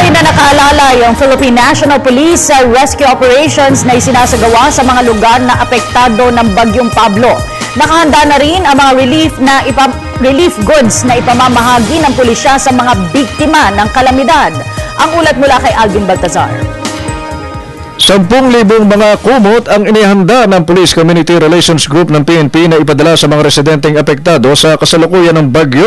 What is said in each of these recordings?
Patuloy na nakaalalay ang Philippine National Police sa rescue operations na isinasagawa sa mga lugar na apektado ng Bagyong Pablo. Nakahanda na rin ang mga relief goods na ipamamahagi ng pulisya sa mga biktima ng kalamidad. Ang ulat mula kay Alvin Baltazar. 10,000 mga kumot ang inihanda ng Police Community Relations Group ng PNP na ipadala sa mga residenteng apektado sa kasalukuyan ng bagyo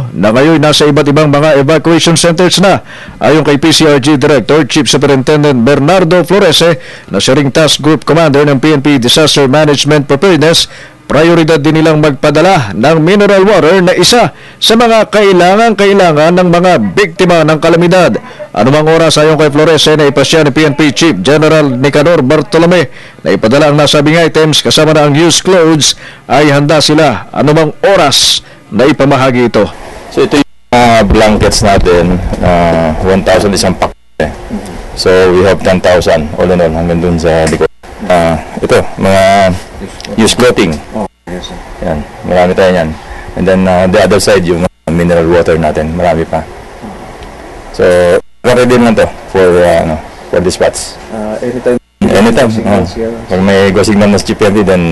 na ngayon nasa iba't ibang mga evacuation centers na. Ayon kay PCRG Director Chief Superintendent Bernardo Florese na siya ring Task Group Commander ng PNP Disaster Management Preparedness, prioridad din nilang magpadala ng mineral water na isa sa mga kailangan ng mga biktima ng kalamidad. Anumang oras, ayon kay Florese, na ipasya ni PNP Chief General Nicanor Bartolome na ipadala ang nasabing items kasama na ang used clothes, ay handa sila anumang oras na ipamahagi ito. So ito yung blankets natin, 1,000 isang pack. So we have 10,000 all in all hanggang dun sa likod. Ito, mga used clothing. Yan, marami tayo yan. And then the other side, yung mineral water natin, marami pa. So, ready lang to for dispatch. Anytime. Pag may go signal na GPRD, then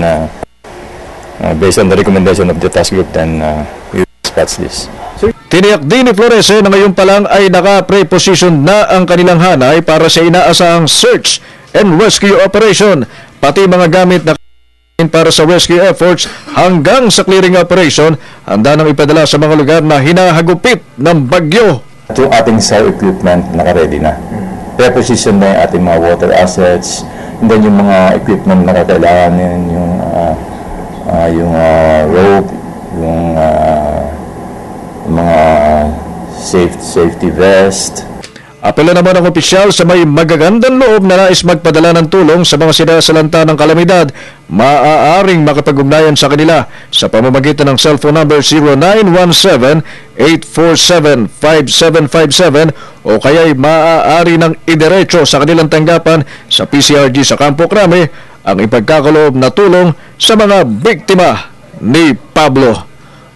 based on the recommendation of the task group, then we dispatch this. Tiniyak din ni Florese na ngayon pa lang ay naka-pre-position na ang kanilang hanay para sa inaasahang search and rescue operation, pati mga gamit na para sa rescue efforts hanggang sa clearing operation, handa nang ipadala sa mga lugar na hinahagupit ng bagyo. Ito ating cell equipment naka-ready na. Pre-position na yung ating mga water assets, and then yung mga equipment na kakailanganin, yung rope, yung mga safety vest. Apela naman ang opisyal sa may magagandang loob na nais magpadala ng tulong sa mga sinasalanta ng kalamidad, maaaring makapag-ugnayan sa kanila sa pamamagitan ng cellphone number 0917-847-5757 o kaya'y maaari ng idiretso sa kanilang tanggapan sa PCRG sa Campo Crame ang ipagkakaloob na tulong sa mga biktima ni Pablo.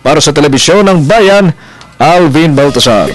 Para sa Telebisyon ng Bayan, Alvin Baltazar.